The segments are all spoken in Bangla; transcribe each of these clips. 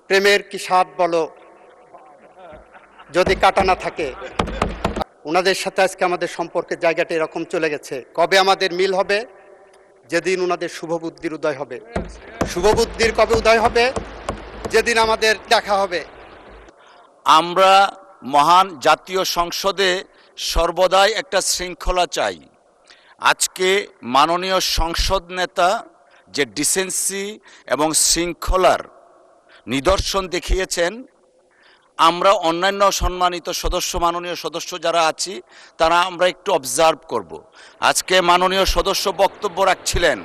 প্রেমের কি স্বাদ বলো যদি কাটা না থাকে। ওনাদের সাথে আজকে আমাদের সম্পর্কের জায়গাটা এরকম চলে গেছে। কবে আমাদের মিল হবে? যেদিন ওনাদের শুভবুদ্ধির উদয় হবে। শুভবুদ্ধির কবে উদয় হবে? যেদিন আমাদের দেখা হবে। আমরা মহান জাতীয় সংসদে সর্বদাই একটা শৃঙ্খলা চাই। আজকে মাননীয় সংসদ নেতা যে ডিসেন্সি এবং শৃঙ্খলার নিদর্শন দেখিয়েছেন, আমরা অন্যান্য সম্মানিত সদস্য, মাননীয় সদস্য যারা আছি তারা আমরা একটু অবজার্ভ করব। আজকে মাননীয় সদস্য বক্তব্য রাখছিলেন,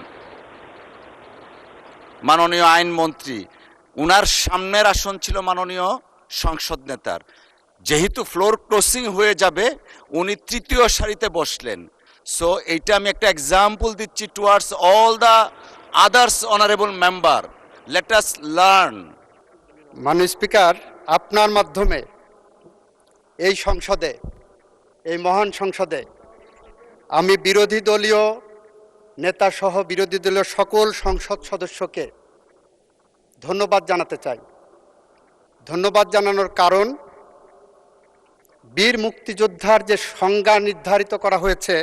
মাননীয় আইনমন্ত্রী, উনার সামনের আসন ছিল মাননীয় সংসদ নেতার। যেহেতু ফ্লোর ক্রসিং হয়ে যাবে, উনি তৃতীয় সারিতে বসলেন। সো এইটা আমি একটা এক্সাম্পল দিচ্ছি towards all the others honourable member, let us learn. মাননীয় স্পিকার, আপনার মাধ্যমে এই সংসদে, এই মহান সংসদে আমি বিরোধী দলীয় নেতা সহ বিরোধী দলীয় সকল সংসদ সদস্যকে ধন্যবাদ জানাতে চাই। ধন্যবাদ জানানোর কারণ, বীর মুক্তিযোদ্ধার যে সংজ্ঞা নির্ধারিত করা হয়েছে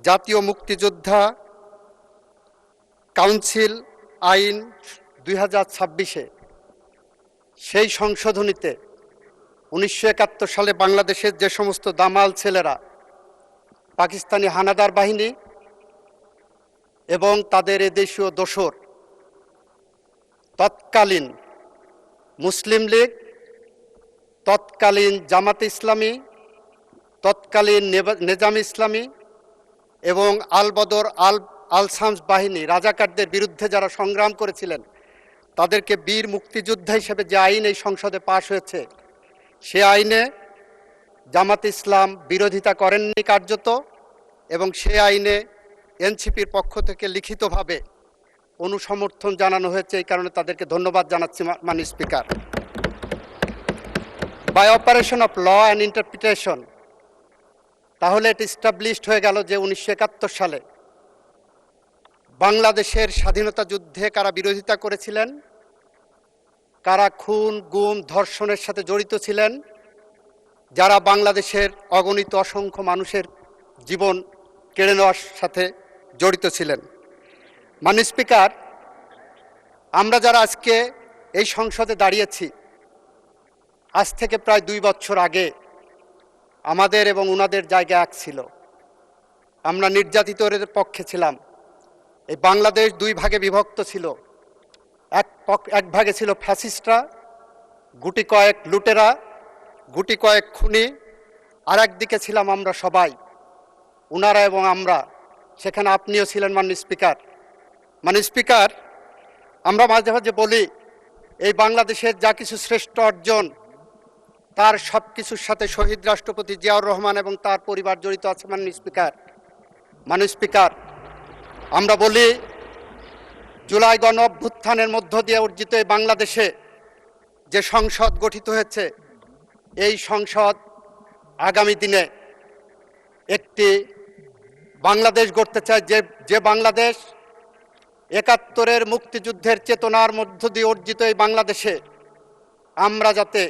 জাতীয় মুক্তিযোদ্ধা কাউন্সিল আইন 2026-এ, সেই সংশোধনীতে 1971 সালে বাংলাদেশের যে সমস্ত দামাল ছেলেরা পাকিস্তানি হানাদার বাহিনী এবং তাদের এদেশীয় দোসর, তৎকালীন মুসলিম লীগ, তৎকালীন জামাতে ইসলামী, তৎকালীন নেজাম ইসলামী এবং আল বদর আল শামস বাহিনী, রাজাকারদের বিরুদ্ধে যারা সংগ্রাম করেছিলেন, তাদেরকে বীর মুক্তিযোদ্ধা হিসেবে যে আইন এই সংসদে পাশ হয়েছে, সে আইনে জামাত ইসলাম বিরোধিতা করেননি কার্যত, এবং সে আইনে এনসিপির পক্ষ থেকে লিখিতভাবে অনুসমর্থন জানানো হয়েছে। এই কারণে তাদেরকে ধন্যবাদ জানাচ্ছি মাননীয় speaker. By operation of law and interpretation, তাহলে এটা ইস্টাবলিশড হয়ে গেল যে 1971 সালে বাংলাদেশের স্বাধীনতা যুদ্ধে কারা বিরোধিতা করেছিলেন, কারা খুন, গুম, ধর্ষণের সাথে জড়িত ছিলেন, যারা বাংলাদেশের অগণিত অসংখ্য মানুষের জীবন কেড়ে নেওয়ার সাথে জড়িত ছিলেন। মাননীয় স্পিকার, আমরা যারা আজকে এই সংসদে দাঁড়িয়েছি, আজ থেকে প্রায় 2 বছর আগে আমাদের এবং ওনাদের জায়গা এক ছিল। আমরা নির্যাতিতদের পক্ষে ছিলাম। এই বাংলাদেশ 2 ভাগে বিভক্ত ছিল। এক ভাগে ছিল ফ্যাসিস্টরা, গুটি কয়েক লুটেরা, গুটি কয়েক খুনি, আর একদিকে ছিলাম আমরা সবাই, ওনারা এবং আমরা। সেখানে আপনিও ছিলেন মাননীয় স্পিকার। মাননীয় স্পিকার, আমরা মাঝে মাঝে বলি এই বাংলাদেশের যা কিছু শ্রেষ্ঠ অর্জন, তার সব কিছুর সাথে শহীদ রাষ্ট্রপতি জিয়াউর রহমান এবং তার পরিবার জড়িত আছে। মাননীয় স্পিকার, মাননীয় স্পিকার, আমরা বলি জুলাই গণ অভ্যুত্থানের মধ্য দিয়ে অর্জিত এই বাংলাদেশে যে সংসদ গঠিত হয়েছে, এই সংসদ আগামী দিনে একটি বাংলাদেশ গড়তে চায়, যে বাংলাদেশ 71-এর মুক্তিযুদ্ধের চেতনার মধ্য দিয়ে অর্জিত এই বাংলাদেশে আমরা যাতে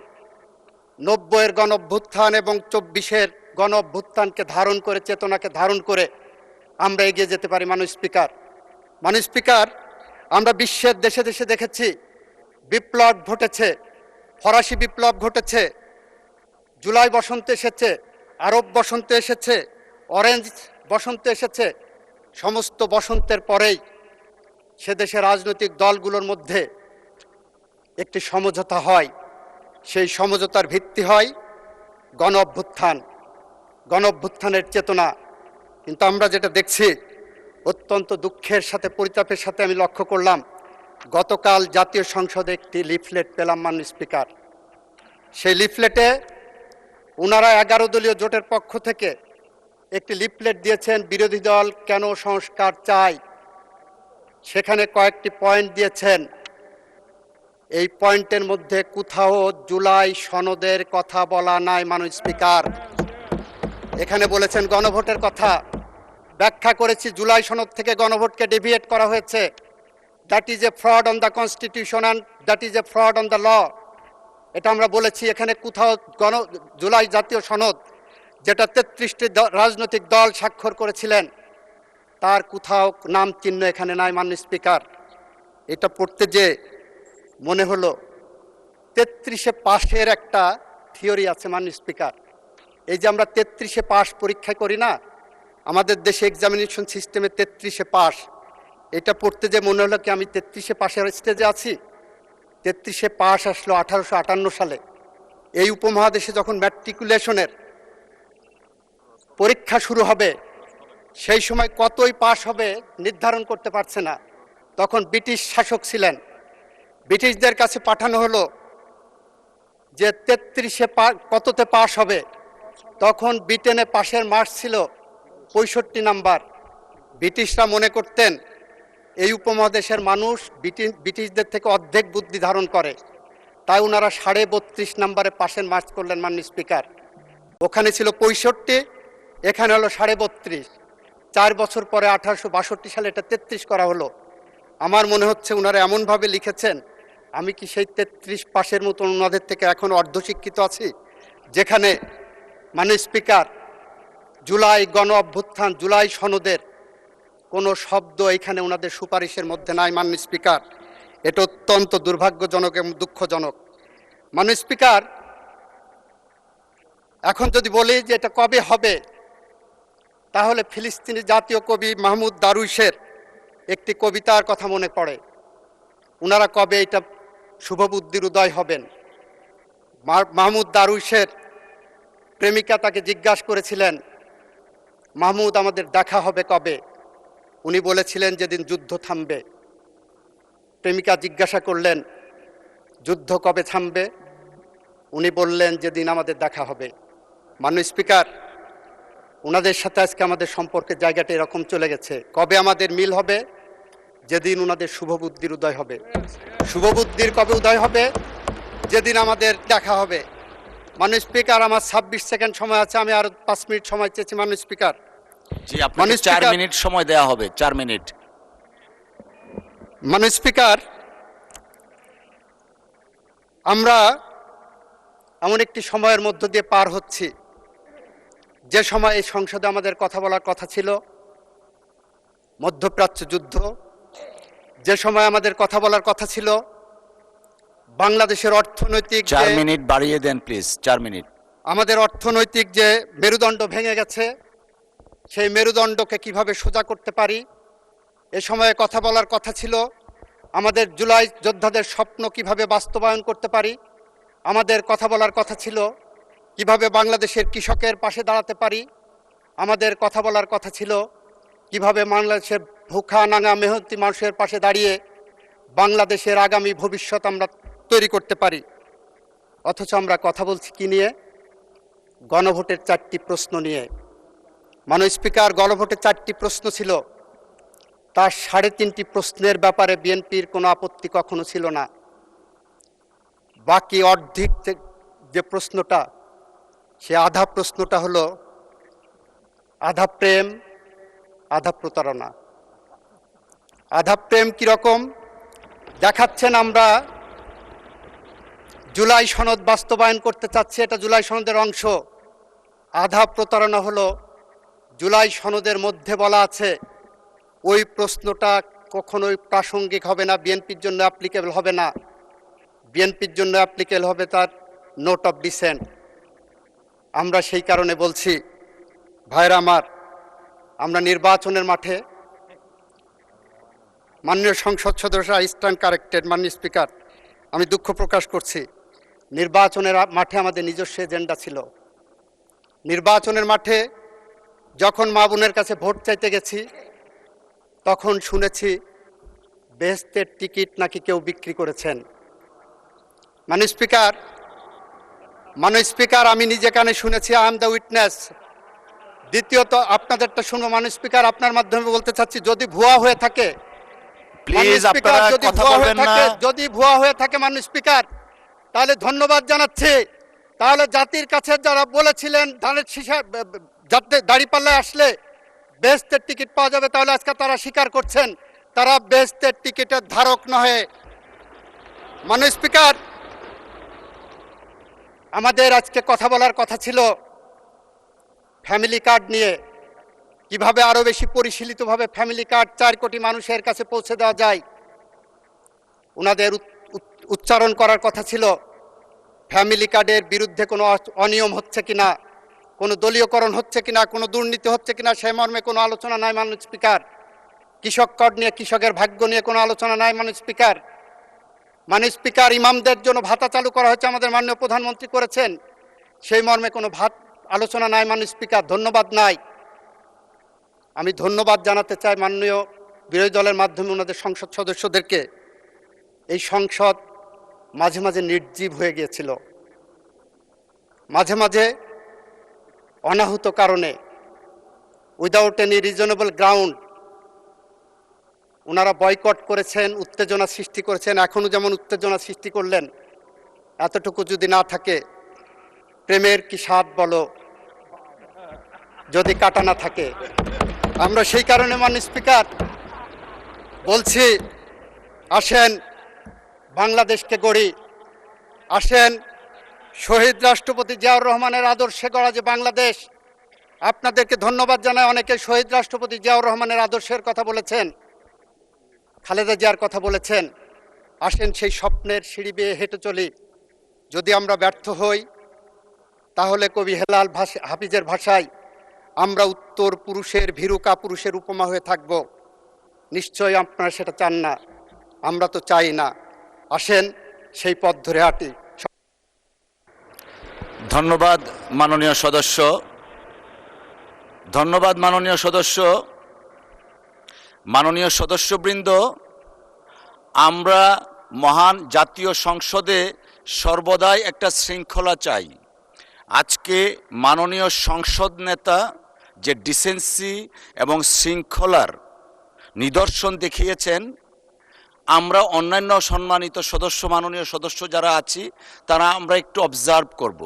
90-এর গণ অভ্যুত্থান এবং 24-এর গণ অভ্যুত্থানকে ধারণ করে, চেতনাকে ধারণ করে আমরা এগিয়ে যেতে পারি। মাননীয় স্পিকার, মাননীয় স্পিকার, আমরা বিশ্বের দেশে দেশে দেখেছি বিপ্লব ঘটেছে, ফরাসি বিপ্লব ঘটেছে, জুলাই বসন্ত এসেছে, আরব বসন্ত এসেছে, অরেঞ্জ বসন্ত এসেছে। সমস্ত বসন্তের পরেই সে দেশের রাজনৈতিক দলগুলোর মধ্যে একটি সমঝোতা হয়। সেই সমঝোতার ভিত্তি হয় গণ অভ্যুত্থান, গণ অভ্যুত্থানের চেতনা। কিন্তু আমরা যেটা দেখছি, অত্যন্ত দুঃখের সাথে, পরিতাপের সাথে আমি লক্ষ্য করলাম, গতকাল জাতীয় সংসদে একটি লিফলেট পেলাম মাননীয় স্পিকার। সেই লিফলেটে ওনারা 11 দলীয় জোটের পক্ষ থেকে একটি লিফলেট দিয়েছেন, বিরোধী দল কেন সংস্কার চায়। সেখানে কয়েকটি পয়েন্ট দিয়েছেন। এই পয়েন্টের মধ্যে কোথাও জুলাই সনদের কথা বলা নাই। মাননীয় স্পিকার, এখানে বলেছেন গণভোটের কথা। ব্যাখ্যা করেছি, জুলাই সনদ থেকে গণভোটকে ডেভিয়েট করা হয়েছে। That is a fraud on the constitution and that is a fraud on the law. এটা আমরা বলেছি। এখানে কোথাও জুলাই জাতীয় সনদ, যেটা 33টি রাজনৈতিক দল স্বাক্ষর করেছিলেন, তার কোথাও নাম চিহ্ন এখানে নাই মাননীয় স্পিকার। এটা পড়তে যে মনে হলো 33-এ পাশের একটা থিওরি আছে মাননীয় স্পিকার। এই যে আমরা 33-এ পাস পরীক্ষা করি না, আমাদের দেশে এক্সামিনেশন সিস্টেমে 33-এ পাস, এটা পড়তে যে মনে হলো কি আমি 33-এ পাশের স্টেজে আছি। 33-এ পাস আসলো 1858 সালে। এই উপমহাদেশে যখন ম্যাট্রিকুলেশনের পরীক্ষা শুরু হবে, সেই সময় কতই পাস হবে নির্ধারণ করতে পারছে না। তখন ব্রিটিশ শাসক ছিলেন। ব্রিটিশদের কাছে পাঠানো হলো যে 33-এ কততে পাস হবে। তখন ব্রিটেনে পাশের মার্কস ছিল 65 নাম্বার। ব্রিটিশরা মনে করতেন এই উপমহাদেশের মানুষ ব্রিটিশদের থেকে অর্ধেক বুদ্ধি ধারণ করে, তাই ওনারা 32.5 নাম্বারে পাশের মার্কস করলেন মাননীয় স্পিকার। ওখানে ছিল 65, এখানে হলো 32.5। 4 বছর পরে 1862 সালে এটা 33 করা হলো। আমার মনে হচ্ছে ওনারা এমনভাবে লিখেছেন, আমি কি সেই 33 পাশের মতন ওনাদের থেকে এখন অর্ধশিক্ষিত আছি? যেখানে মাননীয় স্পিকার জুলাই গণ অভ্যুত্থান, জুলাই সনদের কোনো শব্দ এখানে ওনাদের সুপারিশের মধ্যে নাই মাননীয় স্পিকার। এটা অত্যন্ত দুর্ভাগ্যজনক এবং দুঃখজনক মাননীয় স্পিকার। এখন যদি বলি যে এটা কবে হবে, তাহলে ফিলিস্তিনি জাতীয় কবি মাহমুদ দারুইশের একটি কবিতার কথা মনে পড়ে। ওনারা কবে এটা শুভবুদ্ধির উদয় হবেন। মাহমুদ দারুইশের প্রেমিকা তাকে জিজ্ঞাসা করেছিলেন, মাহমুদ আমাদের দেখা হবে কবে? উনি বলেছিলেন যেদিন যুদ্ধ থামবে। প্রেমিকা জিজ্ঞাসা করলেন, যুদ্ধ কবে থামবে? উনি বললেন যেদিন আমাদের দেখা হবে। মাননীয় স্পিকার, ওনাদের সাথে আজকে আমাদের সম্পর্কের জায়গাটা এরকম চলে গেছে। কবে আমাদের মিল হবে? যেদিন ওনাদের শুভবুদ্ধির উদয় হবে। শুভবুদ্ধির কবে উদয় হবে? যেদিন আমাদের দেখা হবে। মাননীয় স্পিকার, আমার 26 সেকেন্ড সময় আছে, আমি আরো 5 মিনিট সময় চেয়েছি মাননীয় স্পিকার। জি, আপনাকে 4 মিনিট সময় দেওয়া হবে। 4 মিনিট। মাননীয় স্পিকার, আমরা এমন একটি সময়ের মধ্য দিয়ে পার হচ্ছি, যে সময় এই সংসদে আমাদের কথা বলার কথা ছিল মধ্যপ্রাচ্য যুদ্ধ, যে সময় আমাদের কথা বলার কথা ছিল বাংলাদেশের অর্থনৈতিক। 4 মিনিট বাড়িয়ে দেন প্লিজ। 4 মিনিট। আমাদের অর্থনৈতিক যে মেরুদণ্ড ভেঙে গেছে, সেই মেরুদণ্ডকে কিভাবে সোজা করতে পারি, এ সময়ে কথা বলার কথা ছিল আমাদের জুলাই যোদ্ধাদের স্বপ্ন কিভাবে বাস্তবায়ন করতে পারি। আমাদের কথা বলার কথা ছিল কিভাবে বাংলাদেশের কৃষকের পাশে দাঁড়াতে পারি। আমাদের কথা বলার কথা ছিল কিভাবে বাংলাদেশের ভুখা নাঙা মেহনতি মানুষের পাশে দাঁড়িয়ে বাংলাদেশের আগামী ভবিষ্যৎ আমরা তৈরি করতে পারি। অথচ আমরা কথা বলছি কি নিয়ে? গণভোটের 4টি প্রশ্ন নিয়ে। মাননীয় স্পিকার, গণভোটের 4টি প্রশ্ন ছিল, তার 3.5টি প্রশ্নের ব্যাপারে বিএনপির কোনো আপত্তি কখনো ছিল না। বাকি অর্ধেক যে প্রশ্নটা, সে আধা প্রশ্নটা হলো আধা প্রেম আধা প্রতারণা। আধা প্রেম কিরকম দেখাচ্ছেন? আমরা জুলাই সনদ বাস্তবায়ন করতে চাচ্ছি, এটা জুলাই সনদের অংশ। আধা প্রতারণা হলো জুলাই সনদের মধ্যে বলা আছে ওই প্রশ্নটা কখনোই প্রাসঙ্গিক হবে না, বিএনপির জন্য অ্যাপ্লিকেবল হবে না। বিএনপির জন্য অ্যাপ্লিকেবল হবে তার নোট অফ ডিসেন্ট। আমরা সেই কারণে বলছি, ভাইরা আমার, আমরা নির্বাচনের মাঠে, মাননীয় সংসদ সদস্য আই স্ট্যান্ড কারেক্টেড। মাননীয় স্পিকার, আমি দুঃখ প্রকাশ করছি, নির্বাচনের মাঠে আমাদের নিজস্ব এজেন্ডা ছিল। নির্বাচনের মাঠে যখন মা বোনের কাছে ভোট চাইতে গেছি, তখন শুনেছি বেহেশতের টিকিট নাকি কেউ বিক্রি করেছেন। মাননীয় স্পিকার, আমি নিজে কানে শুনেছি, আই এম দ্য উইটনেস। দ্বিতীয়ত, আপনাদেরটা শুনবো মাননীয় স্পিকার, আপনার মাধ্যমে বলতে চাচ্ছি, যদি ভুয়া হয়ে থাকে, প্লিজ আপনারা কথা বলবেন না। যদি ভুয়া হয়ে থাকে মাননীয় স্পিকার, তাহলে ধন্যবাদ জানাচ্ছি। তাহলে জাতির কাছে যারা বলেছিলেন ধানের শীষা দাঁড়িপাল্লায় আসলে বেহেশতের টিকিট পাওয়া যাবে, তাহলে আজকে তারা স্বীকার করছেন তারা বেহেশতের টিকিটের ধারক নহে। মাননীয় স্পিকার, আমাদের আজকে কথা বলার কথা ছিল ফ্যামিলি কার্ড নিয়ে, কিভাবে আরো বেশি পরিশীলিতভাবে ফ্যামিলি কার্ড 4 কোটি মানুষের কাছে পৌঁছে দেওয়া যায়। ওনাদের উচ্চারণ করার কথা ছিল ফ্যামিলি কার্ডের বিরুদ্ধে কোনো অনিয়ম হচ্ছে কিনা, কোনো দলীয়করণ হচ্ছে কিনা, কোনো দুর্নীতি হচ্ছে কিনা, সেই মর্মে কোনো আলোচনা নাই মাননীয় স্পিকার। কৃষক কার্ড নিয়ে, কৃষকের ভাগ্য নিয়ে কোনো আলোচনা নাই মাননীয় স্পিকার। মাননীয় স্পিকার, ইমামদের জন্য ভাতা চালু করা হয়েছে, আমাদের মাননীয় প্রধানমন্ত্রী করেছেন, সেই মর্মে কোনো আলোচনা নাই মাননীয় স্পিকার। ধন্যবাদ নাই। আমি ধন্যবাদ জানাতে চাই মাননীয় বিরোধী দলের মাধ্যমে ওনাদের সংসদ সদস্যদেরকে। এই সংসদ মাঝে মাঝে নির্জীব হয়ে গিয়েছিল, মাঝে মাঝে অনাহুত কারণে, উইদাউট এনি রিজনেবল গ্রাউন্ড ওনারা বয়কট করেছেন, উত্তেজনা সৃষ্টি করেছেন। এখনও যেমন উত্তেজনা সৃষ্টি করলেন। এতটুকু যদি না থাকে, প্রেমের কি স্বাদ বলো যদি কাটা না থাকে। আমরা সেই কারণে মাননীয় স্পিকার বলছি, আসেন বাংলাদেশকে গড়ি, আসেন শহীদ রাষ্ট্রপতি জিয়াউর রহমানের আদর্শে গড়া যে বাংলাদেশ। আপনাদেরকে ধন্যবাদ জানাই, অনেকে শহীদ রাষ্ট্রপতি জিয়াউর রহমানের আদর্শের কথা বলেছেন, খালেদা জিয়ার কথা বলেছেন। আসেন সেই স্বপ্নের সিঁড়ি বেয়ে হেঁটে চলি। যদি আমরা ব্যর্থ হই, তাহলে কবি হেলাল হাফিজের ভাষায় আমরা উত্তর পুরুষের ভীরুকা পুরুষের উপমা হয়ে থাকব। নিশ্চয়ই আপনারা সেটা চান না, আমরা তো চাই না। আসেন সেই পথ ধরে হাঁটি। ধন্যবাদ মাননীয় সদস্য, ধন্যবাদ মাননীয় সদস্য। মাননীয় সদস্যবৃন্দ, আমরা মহান জাতীয় সংসদে সর্বদাই একটা শৃঙ্খলা চাই। আজকে মাননীয় সংসদ নেতা যে ডিসেন্সি এবং শৃঙ্খলার নিদর্শন দেখিয়েছেন, আমরা অন্যান্য সম্মানিত সদস্য, মাননীয় সদস্য যারা আছি, তারা আমরা একটু অবজার্ভ করব।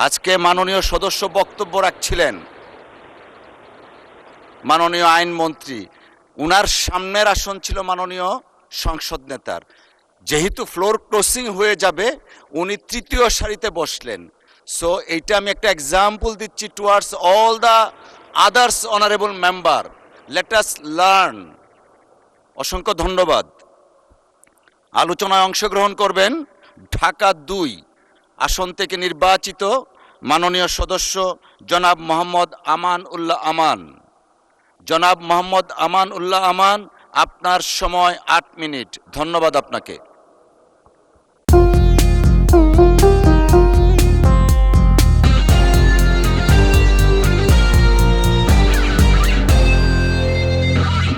আজকে মাননীয় সদস্য বক্তব্য রাখছিলেন, মাননীয় আইনমন্ত্রী, উনার সামনের আসন ছিল মাননীয় সংসদ নেতার। যেহেতু ফ্লোর ক্রসিং হয়ে যাবে, উনি তৃতীয় সারিতে বসলেন। সো এইটা আমি একটা এক্সাম্পল দিচ্ছি towards all the others honourable member. Let us learn. অসংখ্য ধন্যবাদ। আলোচনায় অংশগ্রহণ করবেন ঢাকা 2 আসন থেকে নির্বাচিত মাননীয় সদস্য জনাব মোহাম্মদ আমান উল্লাহ আমান। জনাব মোহাম্মদ আমান উল্লাহ আমান, আপনার সময় 8 মিনিট। ধন্যবাদ আপনাকে।